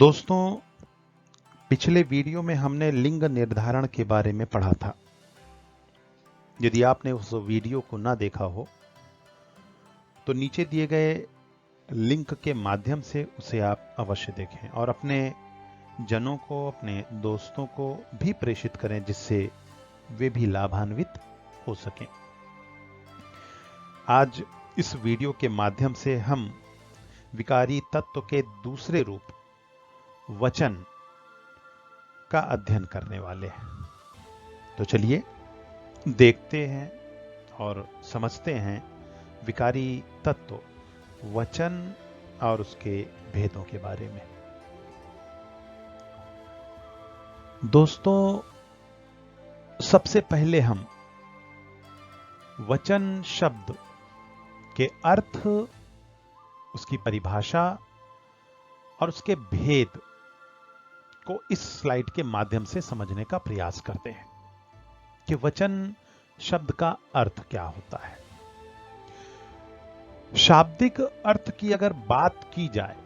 दोस्तों, पिछले वीडियो में हमने लिंग निर्धारण के बारे में पढ़ा था। यदि आपने उस वीडियो को ना देखा हो तो नीचे दिए गए लिंक के माध्यम से उसे आप अवश्य देखें और अपने जनों को, अपने दोस्तों को भी प्रेषित करें जिससे वे भी लाभान्वित हो सकें। आज इस वीडियो के माध्यम से हम विकारी तत्व के दूसरे रूप वचन का अध्ययन करने वाले हैं। तो चलिए देखते हैं और समझते हैं विकारी तत्व वचन और उसके भेदों के बारे में। दोस्तों, सबसे पहले हम वचन शब्द के अर्थ, उसकी परिभाषा और उसके भेद को इस स्लाइड के माध्यम से समझने का प्रयास करते हैं कि वचन शब्द का अर्थ क्या होता है। शाब्दिक अर्थ की अगर बात की जाए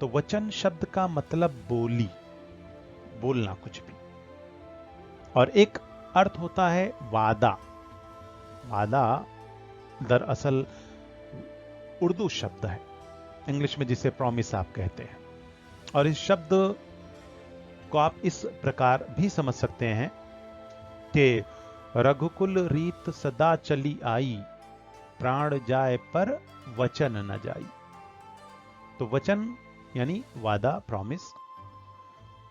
तो वचन शब्द का मतलब बोली, बोलना कुछ भी, और एक अर्थ होता है वादा। वादा दरअसल उर्दू शब्द है, इंग्लिश में जिसे प्रॉमिस आप कहते हैं, और इस शब्द को आप इस प्रकार भी समझ सकते हैं कि रघुकुल रीत सदा चली आई, प्राण जाए पर वचन न जाई। तो वचन यानी वादा, प्रॉमिस।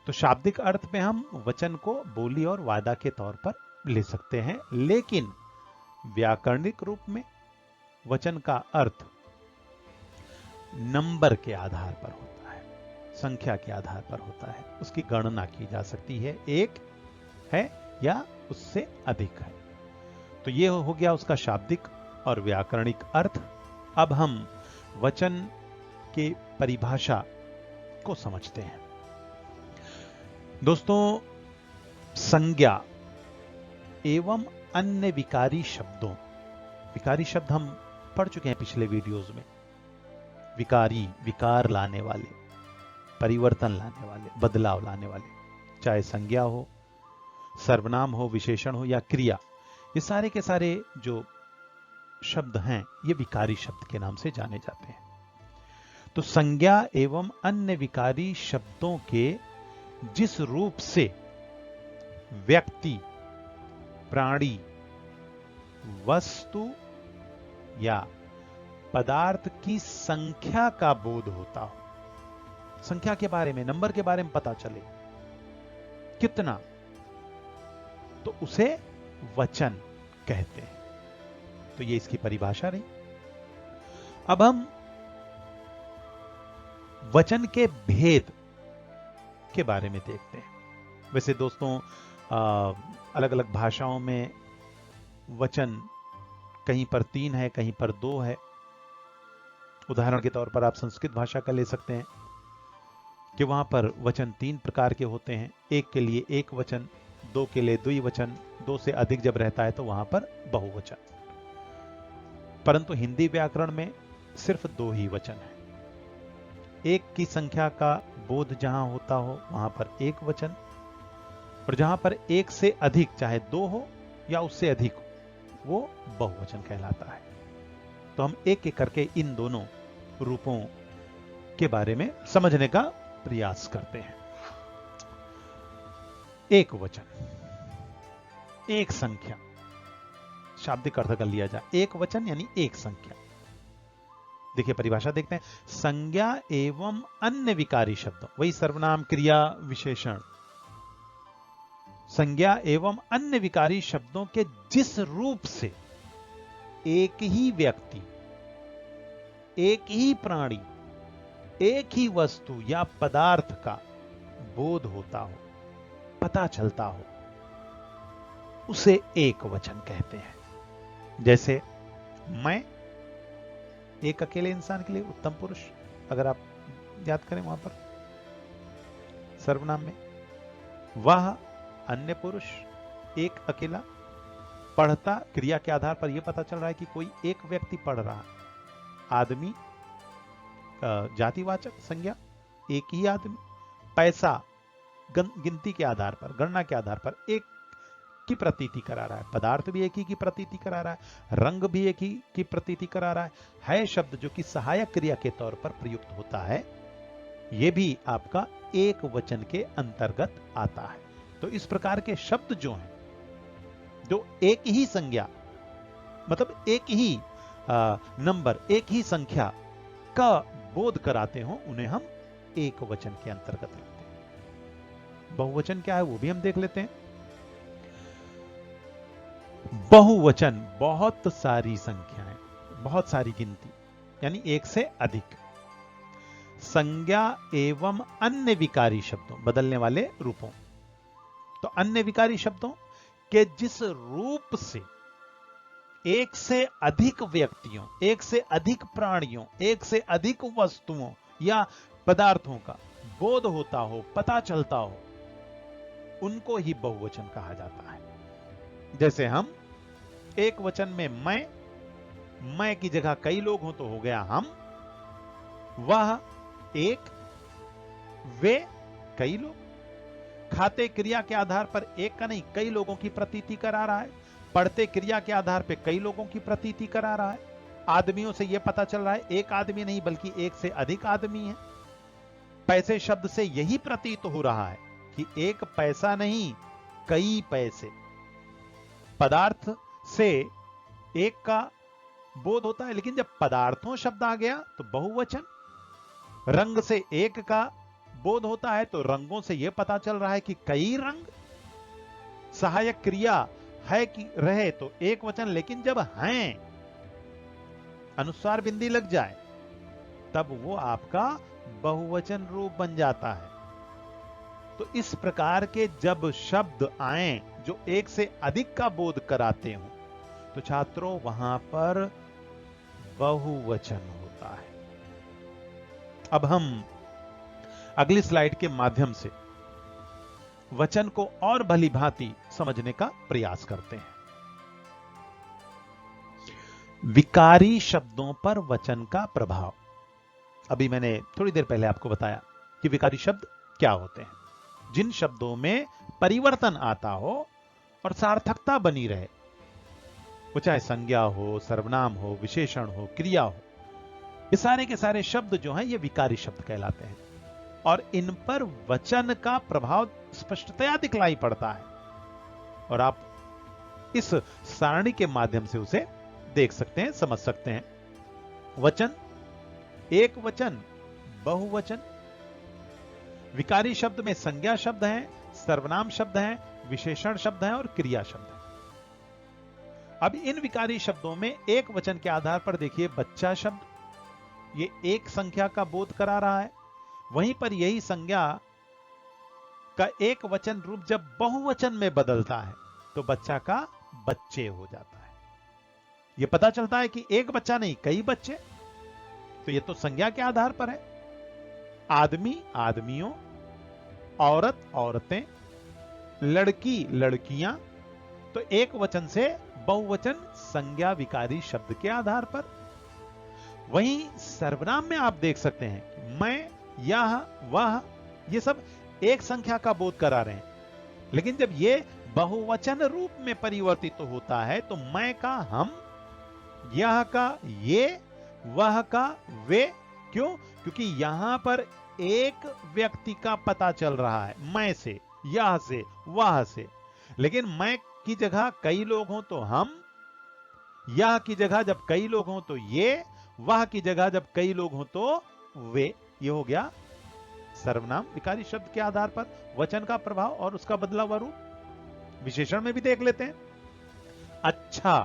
तो शाब्दिक अर्थ में हम वचन को बोली और वादा के तौर पर ले सकते हैं, लेकिन व्याकरणिक रूप में वचन का अर्थ नंबर के आधार पर होता है, संख्या के आधार पर होता है। उसकी गणना की जा सकती है, एक है या उससे अधिक है। तो यह हो गया उसका शाब्दिक और व्याकरणिक अर्थ। अब हम वचन के परिभाषा को समझते हैं। दोस्तों, संज्ञा एवं अन्य विकारी शब्दों, विकारी शब्द हम पढ़ चुके हैं पिछले वीडियोस में। विकारी, विकार लाने वाले, परिवर्तन लाने वाले, बदलाव लाने वाले, चाहे संज्ञा हो, सर्वनाम हो, विशेषण हो या क्रिया, ये सारे के सारे जो शब्द हैं ये विकारी शब्द के नाम से जाने जाते हैं। तो संज्ञा एवं अन्य विकारी शब्दों के जिस रूप से व्यक्ति, प्राणी, वस्तु या पदार्थ की संख्या का बोध होता हो, संख्या के बारे में, नंबर के बारे में पता चले कितना, तो उसे वचन कहते हैं। तो ये इसकी परिभाषा रही। अब हम वचन के भेद के बारे में देखते हैं। वैसे दोस्तों, अलग अलग भाषाओं में वचन कहीं पर 3 है, कहीं पर 2 है। उदाहरण के तौर पर आप संस्कृत भाषा का ले सकते हैं कि वहां पर वचन 3 प्रकार के होते हैं। एक के लिए एक वचन, 2 के लिए द्विवचन, 2 से अधिक जब रहता है तो वहां पर बहुवचन। परंतु हिंदी व्याकरण में सिर्फ 2 ही वचन है। एक की संख्या का बोध जहां होता हो वहां पर एक वचन, और जहां पर एक से अधिक, चाहे 2 हो या उससे अधिक हो, वो बहुवचन कहलाता है। तो हम एक एक करके इन दोनों रूपों के बारे में समझने का प्रयास करते हैं। एक वचन, एक संख्या, शाब्दिक अर्थ कर लिया जाए, एक वचन यानी एक संख्या। देखिए परिभाषा देखते हैं। संज्ञा एवं अन्य विकारी शब्द, वही सर्वनाम, क्रिया, विशेषण। संज्ञा एवं अन्य विकारी शब्दों के जिस रूप से एक ही व्यक्ति, एक ही प्राणी, एक ही वस्तु या पदार्थ का बोध होता हो, पता चलता हो, उसे एक वचन कहते हैं। जैसे मैं, एक अकेले इंसान के लिए उत्तम पुरुष, अगर आप याद करें वहां पर सर्वनाम में। वह अन्य पुरुष, एक अकेला, पढ़ता, क्रिया के आधार पर यह पता चल रहा है कि कोई एक व्यक्ति पढ़ रहा है। आदमी, जातिवाचक संज्ञा, एक ही आदमी, पैसा गिनती के आधार पर, गणना के आधार पर एक की प्रतीति करा रहा है, पदार्थ भी एक ही की प्रतीति करा रहा है, रंग भी एक ही की प्रतीति करा रहा है शब्द जो कि सहायक क्रिया के तौर पर प्रयुक्त होता है, यह भी आपका एक वचन के अंतर्गत आता है। तो इस प्रकार के शब्द जो हैं, जो एक ही संज्ञा मतलब एक ही नंबर, एक ही संख्या का बोध कराते हो, उन्हें हम एक वचन के अंतर्गत रखते हैं। बहुवचन क्या है वो भी हम देख लेते हैं। बहुवचन बहुत सारी संख्याएं, बहुत सारी गिनती, यानी एक से अधिक संज्ञा एवं अन्य विकारी शब्दों, बदलने वाले रूपों। तो अन्य विकारी शब्दों के जिस रूप से एक से अधिक व्यक्तियों, एक से अधिक प्राणियों, एक से अधिक वस्तुओं या पदार्थों का बोध होता हो, पता चलता हो, उनको ही बहुवचन कहा जाता है। जैसे हम एक वचन में मैं की जगह कई लोग हो तो हो गया हम, वह एक, वे कई लोग। खाते क्रिया के आधार पर एक का नहीं कई लोगों की प्रतीति करा रहा है, पढ़ते क्रिया के आधार पर कई लोगों की प्रतीति करा रहा है, आदमियों से यह पता चल रहा है एक आदमी नहीं बल्कि एक से अधिक आदमी है। पैसे शब्द से यही प्रतीत हो रहा है कि एक पैसा नहीं कई पैसे। पदार्थ से एक का बोध होता है, लेकिन जब पदार्थों शब्द आ गया तो बहुवचन। रंग से एक का बोध होता है तो रंगों से यह पता चल रहा है कि कई रंग। सहायक क्रिया है कि रहे तो एक वचन, लेकिन जब हैं अनुस्वार बिंदी लग जाए तब वो आपका बहुवचन रूप बन जाता है। तो इस प्रकार के जब शब्द आए जो एक से अधिक का बोध कराते हो, तो छात्रों वहां पर बहुवचन होता है। अब हम अगली स्लाइड के माध्यम से वचन को और भली भांति समझने का प्रयास करते हैं। विकारी शब्दों पर वचन का प्रभाव। अभी मैंने थोड़ी देर पहले आपको बताया कि विकारी शब्द क्या होते हैं। जिन शब्दों में परिवर्तन आता हो और सार्थकता बनी रहे, वो चाहे संज्ञा हो, सर्वनाम हो, विशेषण हो, क्रिया हो, ये सारे के सारे शब्द जो हैं ये विकारी शब्द कहलाते हैं और इन पर वचन का प्रभाव स्पष्टतया दिखलाई पड़ता है और आप इस सारणी के माध्यम से उसे देख सकते हैं, समझ सकते हैं। वचन, एक वचन, बहुवचन। विकारी शब्द में संज्ञा शब्द हैं, सर्वनाम शब्द हैं, विशेषण शब्द हैं और क्रिया शब्द हैं। अब इन विकारी शब्दों में एक वचन के आधार पर देखिए, बच्चा शब्द, ये एक संख्या का बोध करा रहा है। वहीं पर यही संज्ञा का एक वचन रूप जब बहुवचन में बदलता है तो बच्चा का बच्चे हो जाता है। यह पता चलता है कि एक बच्चा नहीं कई बच्चे। तो यह तो संज्ञा के आधार पर है। आदमी आदमियों, औरत औरतें, लड़की लड़कियां। तो एक वचन से बहुवचन संज्ञा विकारी शब्द के आधार पर। वहीं सर्वनाम में आप देख सकते हैं कि मैं, यह, वह, ये सब एक संख्या का बोध करा रहे हैं, लेकिन जब ये बहुवचन रूप में परिवर्तित तो होता है तो मैं का हम, यह का ये, वह का वे। क्यों? क्योंकि यहां पर एक व्यक्ति का पता चल रहा है, मैं से, यह से, वह से। लेकिन मैं की जगह कई लोग हों तो हम, यह की जगह जब कई लोग हों तो ये, वह की जगह जब कई लोग हों तो वे। ये हो गया सर्वनाम विकारी शब्द के आधार पर वचन का प्रभाव और उसका बदला हुआ रूप। विशेषण में भी देख लेते हैं। अच्छा,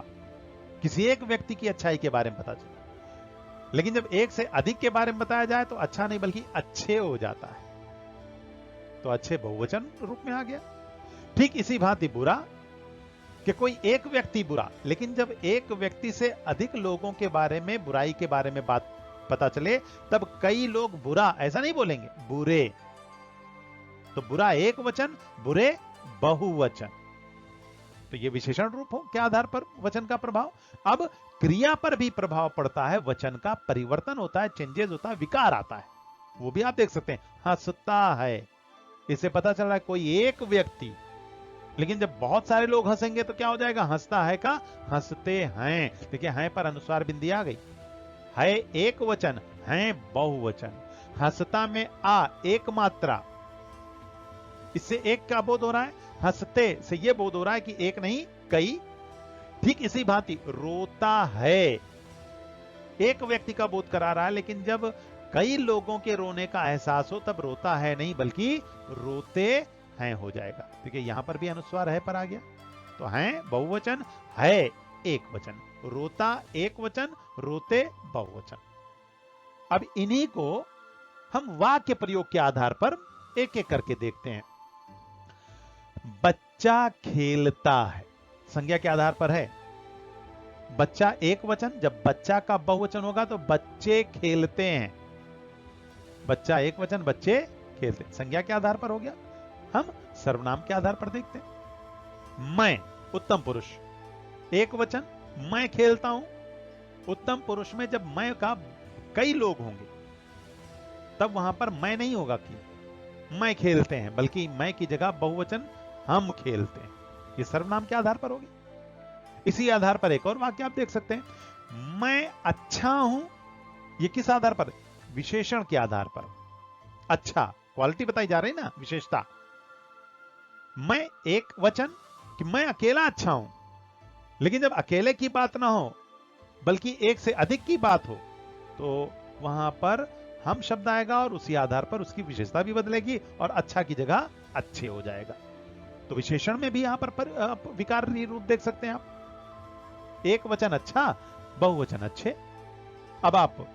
किसी एक व्यक्ति की अच्छाई के बारे में पता चला, लेकिन जब एक से अधिक के बारे में बताया जाए तो अच्छा नहीं बल्कि अच्छे हो जाता है। तो अच्छे बहुवचन रूप में आ गया। ठीक इसी भांति बुरा, कि कोई एक व्यक्ति बुरा, लेकिन जब एक व्यक्ति से अधिक लोगों के बारे में, बुराई के बारे में बात पता चले तब कई लोग बुरा ऐसा नहीं बोलेंगे, बुरे। तो बुरा एक वचन, बुरे बहुवचन। तो यह विशेषण रूप हो क्या आधार पर वचन का प्रभाव। अब क्रिया पर भी प्रभाव पड़ता है, वचन का परिवर्तन होता है, चेंजेस होता है, विकार आता है। वो भी आप देख सकते हैं। हंसता है, इससे पता चल रहा है कोई एक व्यक्ति, लेकिन जब बहुत सारे लोग हंसेंगे तो क्या हो जाएगा? हंसता है का हंसते हैं। देखिए हैं पर अनुस्वार बिंदी आ गई। है एक वचन, हैं बहुवचन। हंसता में आ एक मात्रा, इससे एक का बोध हो रहा है। हंसते से यह बोध हो रहा है कि एक नहीं कई। ठीक इसी भांति रोता है एक व्यक्ति का बोध करा रहा है, लेकिन जब कई लोगों के रोने का एहसास हो तब रोता है नहीं बल्कि रोते हैं हो जाएगा। देखिए यहां पर भी अनुस्वार है पर आ गया, तो हैं बहुवचन, है एक वचन। रोता एक वचन, रोते बहुवचन। अब इन्हीं को हम वाक्य प्रयोग के आधार पर एक एक करके देखते हैं। बच्चा खेलता है, संज्ञा के आधार पर है। बच्चा एक वचन, जब बच्चा का बहुवचन होगा तो बच्चे खेलते हैं। बच्चा एक वचन, बच्चे खेलते, संज्ञा के आधार पर हो गया। हम सर्वनाम के आधार पर देखते हैं। मैं उत्तम पुरुष एक वचन, मैं खेलता हूं। उत्तम पुरुष में जब मैं का कई लोग होंगे तब वहां पर मैं नहीं होगा कि मैं खेलते हैं, बल्कि मैं की जगह बहुवचन हम खेलते हैं। ये सर्वनाम के आधार पर होगी। इसी आधार पर एक और वाक्य आप देख सकते हैं। मैं अच्छा हूं, ये किस आधार पर? विशेषण के आधार पर। अच्छा क्वालिटी बताई जा रही ना, विशेषता। मैं एक वचन कि मैं अकेला अच्छा हूं, लेकिन जब अकेले की बात ना हो बल्कि एक से अधिक की बात हो तो वहां पर हम शब्द आएगा और उसी आधार पर उसकी विशेषता भी बदलेगी और अच्छा की जगह अच्छे हो जाएगा। तो विशेषण में भी यहां पर विकारी रूप देख सकते हैं आप। एक वचन अच्छा, बहुवचन अच्छे। अब आप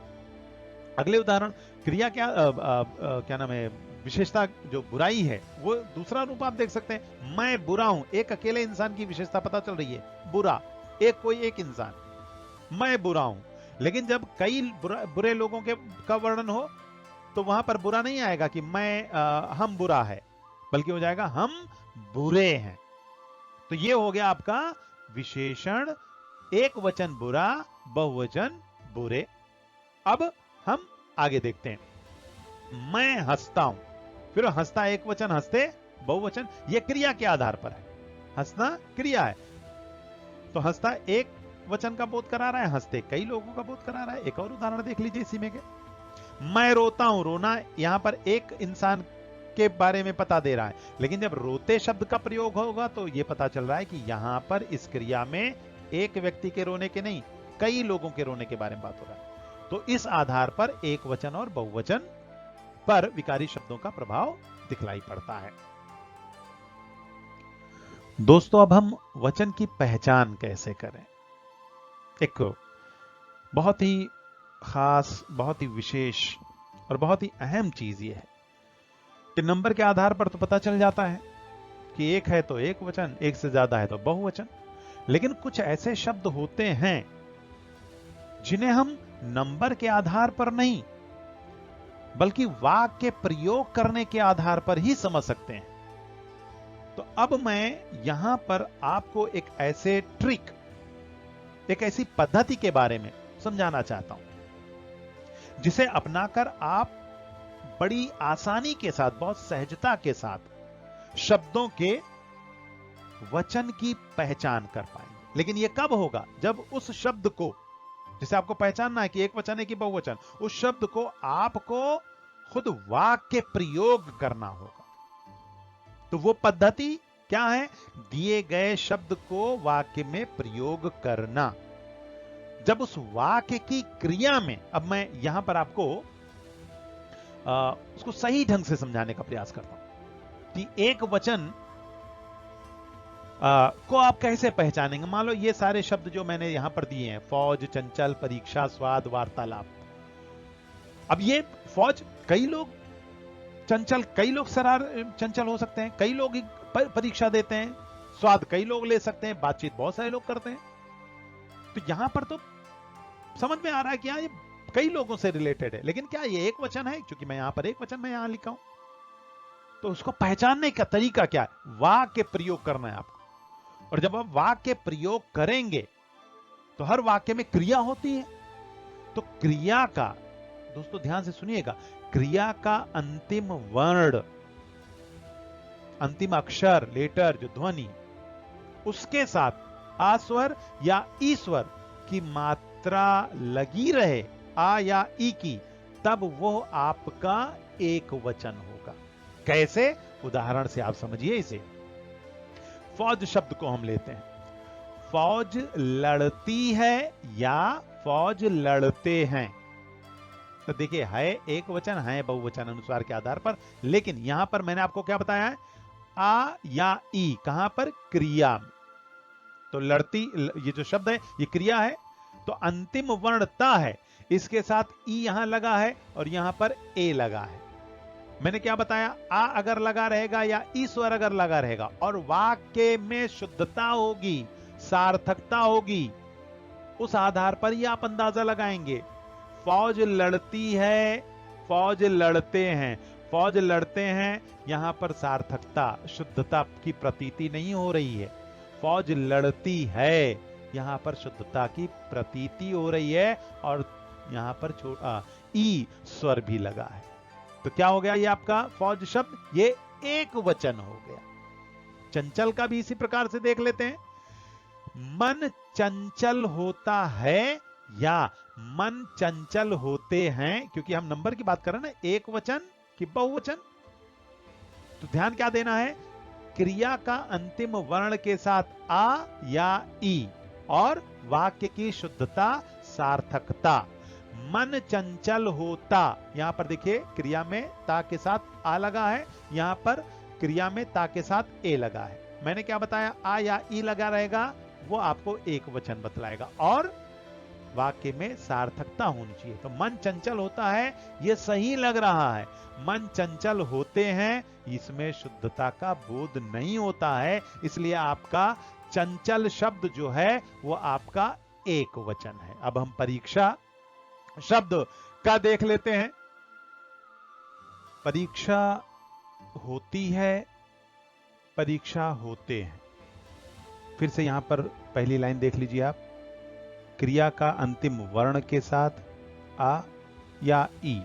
अगले उदाहरण, क्रिया क्या नाम है, विशेषता जो बुराई है वो दूसरा रूप आप देख सकते हैं। मैं बुरा हूं, एक अकेले इंसान की विशेषता पता चल रही है, बुरा, एक कोई एक इंसान, मैं बुरा हूं। लेकिन जब कई बुरे लोगों के का वर्णन हो तो वहां पर बुरा नहीं आएगा कि हम बुरा है, बल्कि हो जाएगा हम बुरे हैं। तो ये हो गया आपका विशेषण, एक वचन बुरा, बहुवचन बुरे। अब हम आगे देखते हैं। मैं हंसता हूं, फिर हंसता एक वचन, हंसते बहुवचन। यह क्रिया के आधार पर है। हंसना क्रिया है, तो हंसता एक वचन का बोध करा रहा है, हंसते कई लोगों का बोध करा रहा है। एक और उदाहरण देख लीजिए इसी में के। मैं रोता हूं, रोना यहां पर एक इंसान के बारे में पता दे रहा है, लेकिन जब रोते शब्द का प्रयोग होगा तो यह पता चल रहा है कि यहां पर इस क्रिया में एक व्यक्ति के रोने के नहीं, कई लोगों के रोने के बारे में बात हो रहा है। तो इस आधार पर एक वचन और बहुवचन पर विकारी शब्दों का प्रभाव दिखलाई पड़ता है। दोस्तों अब हम वचन की पहचान कैसे करें? एक बहुत ही खास, बहुत ही विशेष और बहुत ही अहम चीज यह है कि नंबर के आधार पर तो पता चल जाता है कि एक है तो एक वचन, एक से ज्यादा है तो बहुवचन। लेकिन कुछ ऐसे शब्द होते हैं जिन्हें हम नंबर के आधार पर नहीं बल्कि वाक्य प्रयोग करने के आधार पर ही समझ सकते हैं। तो अब मैं यहां पर आपको एक ऐसे ट्रिक, एक ऐसी पद्धति के बारे में समझाना चाहता हूं जिसे अपनाकर आप बड़ी आसानी के साथ, बहुत सहजता के साथ शब्दों के वचन की पहचान कर पाएंगे। लेकिन यह कब होगा? जब उस शब्द को, जिसे आपको पहचानना है कि एक वचन है कि बहुवचन, उस शब्द को आपको खुद वाक्य प्रयोग करना होगा। तो वो पद्धति क्या है? दिए गए शब्द को वाक्य में प्रयोग करना। जब उस वाक्य की क्रिया में, अब मैं यहां पर आपको उसको सही ढंग से समझाने का प्रयास करता हूं कि एक वचन को आप कैसे पहचानेंगे। मान लो ये सारे शब्द जो मैंने यहां पर दिए हैं, फौज, चंचल, परीक्षा, स्वाद, वार्तालाप। अब ये फौज, कई लोग चंचल, कई लोग चंचल हो सकते हैं, कई लोग परीक्षा देते हैं, स्वाद कई लोग ले सकते हैं, बातचीत बहुत सारे लोग करते हैं। तो यहां पर तो समझ में आ रहा है कि ये कई लोगों से रिलेटेड है, लेकिन क्या ये एक वचन है? क्योंकि मैं यहां पर एक वचन में यहां लिखा हूं, तो उसको पहचानने का तरीका क्या है? वाक्य प्रयोग करना है आपको। और जब आप वाक्य प्रयोग करेंगे तो हर वाक्य में क्रिया होती है। तो क्रिया का, दोस्तों ध्यान से सुनिएगा, क्रिया का अंतिम वर्ण अंतिम अक्षर लेटर जो ध्वनि उसके साथ आ स्वर या ई स्वर की मात्रा लगी रहे, आ या ई की, तब वो आपका एक वचन होगा। कैसे? उदाहरण से आप समझिए इसे। फौज शब्द को हम लेते हैं। फौज लड़ती है या फौज लड़ते हैं? तो देखिए, है एक वचन, है बहुवचन अनुस्वार के आधार पर, लेकिन यहां पर मैंने आपको क्या बताया है? आ या ई। कहां पर? क्रिया में। तो लड़ती, ये जो शब्द है ये क्रिया है, तो अंतिम वर्ण ता है, इसके साथ ई यहां लगा है और यहां पर ए लगा है। मैंने क्या बताया? आ अगर लगा रहेगा या ई स्वर अगर लगा रहेगा और वाक्य में शुद्धता होगी, सार्थकता होगी, उस आधार पर ही आप अंदाजा लगाएंगे। फौज लड़ती है, फौज लड़ते हैं। फौज लड़ते हैं, यहां पर सार्थकता, शुद्धता की प्रतीति नहीं हो रही है। फौज लड़ती है, यहां पर शुद्धता की प्रतीति हो रही है और यहां पर ई स्वर भी लगा है। तो क्या हो गया ये आपका फौज शब्द? ये एक वचन हो गया। चंचल का भी इसी प्रकार से देख लेते हैं। मन चंचल होता है या मन चंचल होते हैं? क्योंकि हम नंबर की बात कर रहे हैं ना, एक वचन कि बहुवचन। तो ध्यान क्या देना है? क्रिया का अंतिम वर्ण के साथ आ या ई और वाक्य की शुद्धता, सार्थकता। मन चंचल होता, यहां पर देखिए क्रिया में ता के साथ आ लगा है, यहां पर क्रिया में ता के साथ ए लगा है। मैंने क्या बताया? आ या ई लगा रहेगा, वो आपको एक वचन बतलाएगा और वाक्य में सार्थकता होनी चाहिए। तो मन चंचल होता है, ये सही लग रहा है। मन चंचल होते हैं, इसमें शुद्धता का बोध नहीं होता है, इसलिए आपका चंचल शब्द जो है वो आपका एक वचन है। अब हम परीक्षा शब्द का देख लेते हैं। परीक्षा होती है, परीक्षा होते हैं। फिर से यहां पर पहली लाइन देख लीजिए आप। क्रिया का अंतिम वर्ण के साथ आ या ई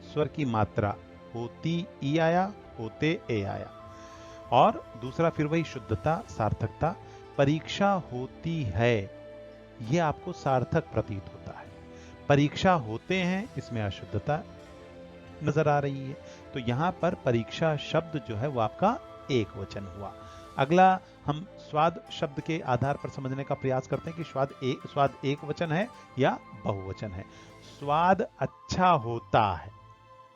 स्वर की मात्रा, होती ई आया, होते ए आया। और दूसरा फिर वही शुद्धता, सार्थकता। परीक्षा होती है, यह आपको सार्थक प्रतीत होता है। परीक्षा होते हैं, इसमें अशुद्धता नजर आ रही है। तो यहां पर परीक्षा शब्द जो है वो आपका एक वचन हुआ। अगला हम स्वाद शब्द के आधार पर समझने का प्रयास करते हैं कि स्वाद एक वचन है या बहुवचन है। स्वाद अच्छा होता है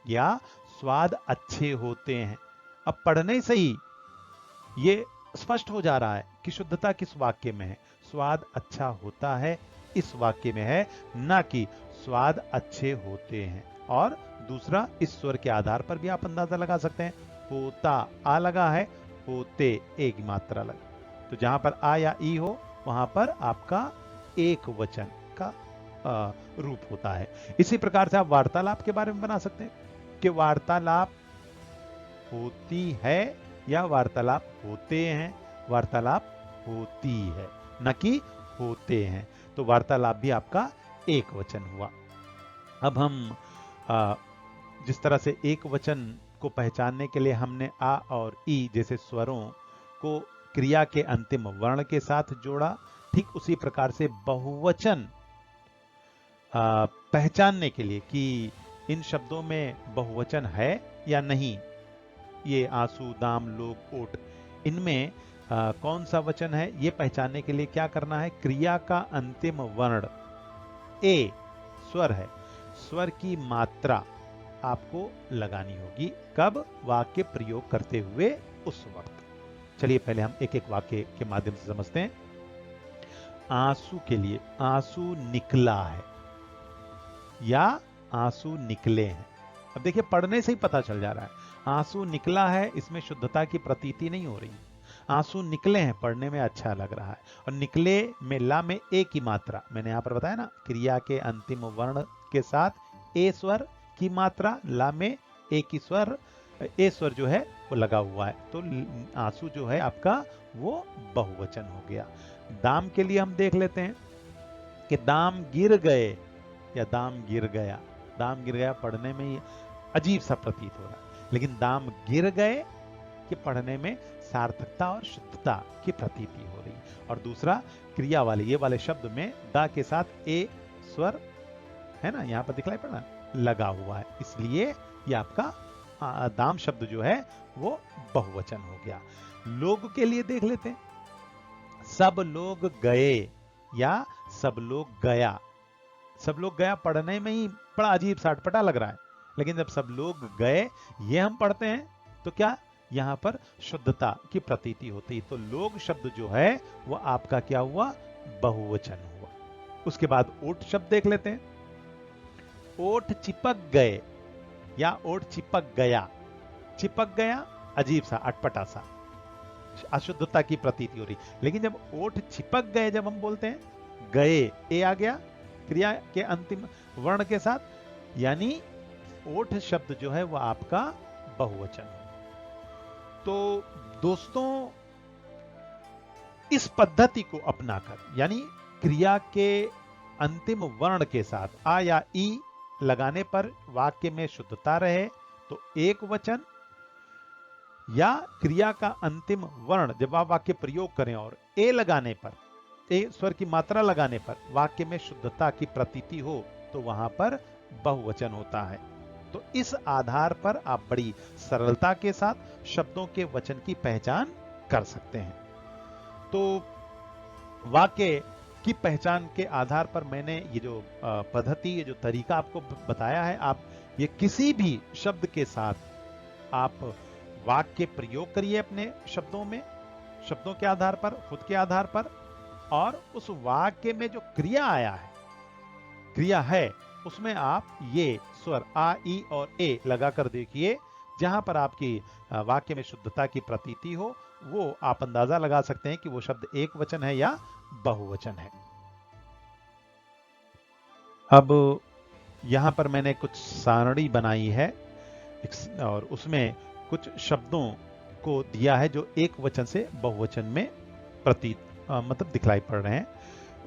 या स्वाद अच्छे होते हैं। अब पढ़ने से ही ये स्पष्ट हो जा रहा है कि शुद्धता किस वाक्य में है। स्वाद अच्छा होता है इस वाक्य में है, ना कि स्वाद अच्छे होते हैं। और दूसरा, इस स्वर के आधार पर भी आप अंदाजा लगा सकते हैं। होता आ लगा है, होते एक मात्रा लगा। तो जहां पर आ या ई हो वहां पर आपका एक वचन का रूप होता है। इसी प्रकार से आप वार्तालाप के बारे में बना सकते हैं कि वार्तालाप होती है या वार्तालाप होते हैं। वार्तालाप होती है, न कि होते हैं। तो वार्तालाप भी आपका एक वचन हुआ। अब हम जिस तरह से एक वचन को पहचानने के लिए हमने आ और ई जैसे स्वरों को क्रिया के अंतिम वर्ण के साथ जोड़ा, ठीक उसी प्रकार से बहुवचन पहचानने के लिए कि इन शब्दों में बहुवचन है या नहीं, ये आंसू, दाम, लोग, ओट, इनमें कौन सा वचन है, ये पहचानने के लिए क्या करना है? क्रिया का अंतिम वर्ण ए स्वर है, स्वर की मात्रा आपको लगानी होगी। कब? वाक्य प्रयोग करते हुए उस वक्त। चलिए पहले हम एक एक वाक्य के माध्यम से समझते हैं। आंसू के लिए आंसू निकला है या आंसू निकले हैं। अब देखिए पढ़ने से ही पता चल जा रहा है। आंसू निकला है, इसमें शुद्धता की प्रतीति नहीं हो रही। आंसू निकले हैं पढ़ने में अच्छा लग रहा है। और निकले में ला में ए की मात्रा, मैंने यहां पर बताया ना, क्रिया के अंतिम वर्ण के साथ ए स्वर की मात्रा, ला में ए की स्वर, ए स्वर जो है वो लगा हुआ है। तो आंसू जो है आपका वो बहुवचन हो गया। दाम के लिए हम देख लेते हैं कि दाम गिर गए या दाम गिर गया। दाम गिर गया पढ़ने में ही अजीब सा प्रतीत हो रहा है, लेकिन दाम गिर गए कि पढ़ने में सार्थकता और शुद्धता की प्रतीति हो रही। और दूसरा क्रिया वाले ये वाले शब्द में द के साथ ए स्वर है ना, यहां पर दिखलाई पड़ा लगा हुआ है, इसलिए ये आपका दाम शब्द जो है वो बहुवचन हो गया। लोग के लिए देख लेते हैं, सब लोग गए या सब लोग गया। सब लोग गया पढ़ने में ही बड़ा अजीब सा अटपटा लग रहा है, लेकिन जब सब लोग गए ये हम पढ़ते हैं तो क्या यहां पर शुद्धता की प्रतीति होती। तो लोग शब्द जो है वो आपका क्या हुआ, बहुवचन हुआ। उसके बाद ओठ शब्द देख लेते हैं। ओठ चिपक गए या ओठ चिपक गया। चिपक गया अजीब सा अटपटा सा अशुद्धता की प्रतीति हो रही, लेकिन जब ओठ चिपक गए जब हम बोलते हैं, गए ए आ गया क्रिया के अंतिम वर्ण के साथ, यानी ओठ शब्द जो है वह आपका बहुवचन है। तो दोस्तों इस पद्धति को अपनाकर, यानी क्रिया के अंतिम वर्ण के साथ आ या ई लगाने पर वाक्य में शुद्धता रहे तो एक वचन, या क्रिया का अंतिम वर्ण जब आप वाक्य प्रयोग करें और ए लगाने पर, ए स्वर की मात्रा लगाने पर वाक्य में शुद्धता की प्रतीति हो तो वहां पर बहुवचन होता है। तो इस आधार पर आप बड़ी सरलता के साथ शब्दों के वचन की पहचान कर सकते हैं। तो वाक्य की पहचान के आधार पर मैंने ये जो पद्धति, ये जो तरीका आपको बताया है, आप ये किसी भी शब्द के साथ आप वाक्य प्रयोग करिए अपने शब्दों में, शब्दों के आधार पर, खुद के आधार पर, और उस वाक्य में जो क्रिया आया है, क्रिया है, उसमें आप ये स्वर आ ई और ए लगाकर देखिए। जहां पर आपकी वाक्य में शुद्धता की प्रतीति हो वो आप अंदाजा लगा सकते हैं कि वो शब्द एक वचन है या बहुवचन है। अब यहां पर मैंने कुछ सारणी बनाई है और उसमें कुछ शब्दों को दिया है जो एक वचन से बहुवचन में मतलब दिखलाई पड़ रहे हैं,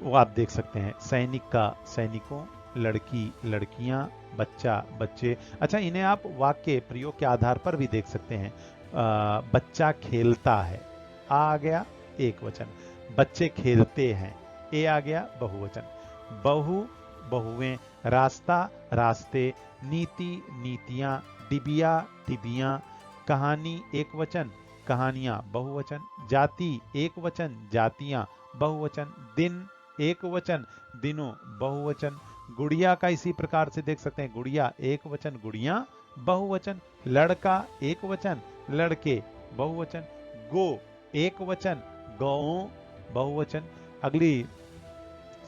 वो आप देख सकते हैं। सैनिक का सैनिकों, लड़की लड़कियां, बच्चा बच्चे। अच्छा, इन्हें आप वाक्य प्रयोग के आधार पर भी देख सकते हैं। बच्चा खेलता है, आ गया एक वचन। बच्चे खेलते हैं, ए आ गया बहुवचन। बहु बहुएं, रास्ता रास्ते, नीति नीतियां, डिबिया डिबियां, कहानी एक वचन, कहानियां बहुवचन। जाति एक वचन, जातियां बहुवचन। दिन एक वचन, दिनों बहुवचन। गुड़िया का इसी प्रकार से देख सकते हैं, गुड़िया एक वचन, गुड़ियां बहुवचन। लड़का एक वचन, लड़के बहुवचन। गो एक वचन, गौ बहुवचन। अगली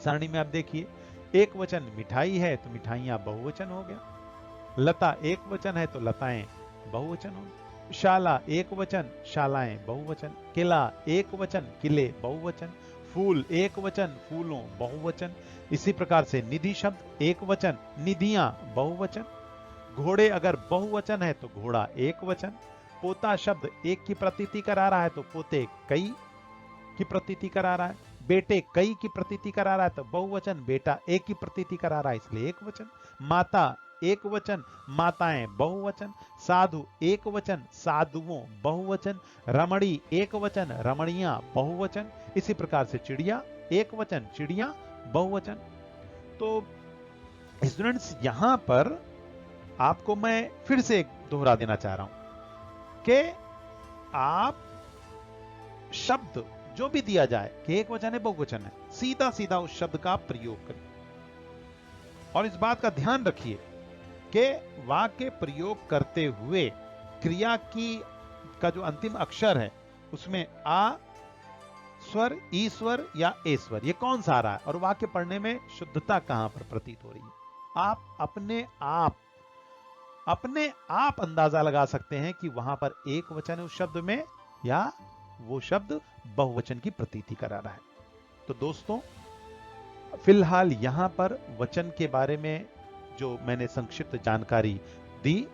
सारणी में आप देखिए, एक वचन मिठाई है तो मिठाइयां बहुवचन हो गया। लता एक वचन है तो लताएं बहुवचन हो गया। शाला एक वचन, शालाएं बहुवचन। किला एक वचन, किले बहुवचन। फूल एक वचन, फूलों बहुवचन। इसी प्रकार से निधि शब्द एक वचन, निधियां बहुवचन। घोड़े अगर बहुवचन है तो घोड़ा एक वचन। पोता शब्द एक की प्रतीति करा रहा है तो पोते कई की प्रतीति करा रहा है। बेटे कई की प्रतीति करा रहा है तो बहुवचन, बेटा एक की प्रतीति करा रहा है इसलिए एक वचन। माता एक वचन, माताएं बहुवचन। साधु एक वचन, साधुओं बहुवचन। रमणी एक वचन, रमणियां बहुवचन। इसी प्रकार से चिड़िया एक वचन, चिड़िया बहुवचन। तो स्टूडेंट्स, यहां पर आपको मैं फिर से दोहरा देना चाह रहा हूं कि आप शब्द जो भी दिया जाए कि एक वचन है बहुवचन है, सीधा सीधा उस शब्द का प्रयोग करिए और इस बात का ध्यान रखिए कि वाक्य प्रयोग करते हुए क्रिया का जो अंतिम अक्षर है उसमें आ स्वर, ई स्वर या ए स्वर, ये कौन सा आ रहा है और वाक्य पढ़ने में शुद्धता कहां पर प्रतीत हो रही है। आप अपने आप अंदाजा लगा सकते हैं कि वहां पर एक वचन है उस शब्द में या वो शब्द बहुवचन की प्रतीति करा रहा है। तो दोस्तों, फिलहाल यहां पर वचन के बारे में जो मैंने संक्षिप्त जानकारी दी,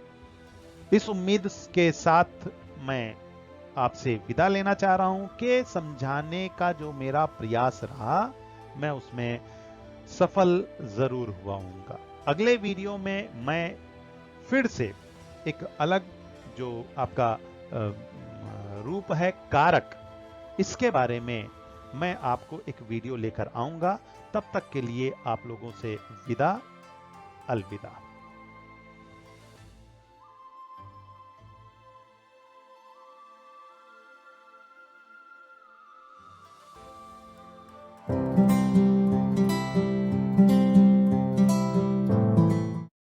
इस उम्मीद के साथ मैं आपसे विदा लेना चाह रहा हूं कि समझाने का जो मेरा प्रयास रहा मैं उसमें सफल जरूर हुआ हूंगा। अगले वीडियो में मैं फिर से एक अलग जो आपका रूप है कारक, इसके बारे में मैं आपको एक वीडियो लेकर आऊंगा। तब तक के लिए आप लोगों से विदा, अलविदा।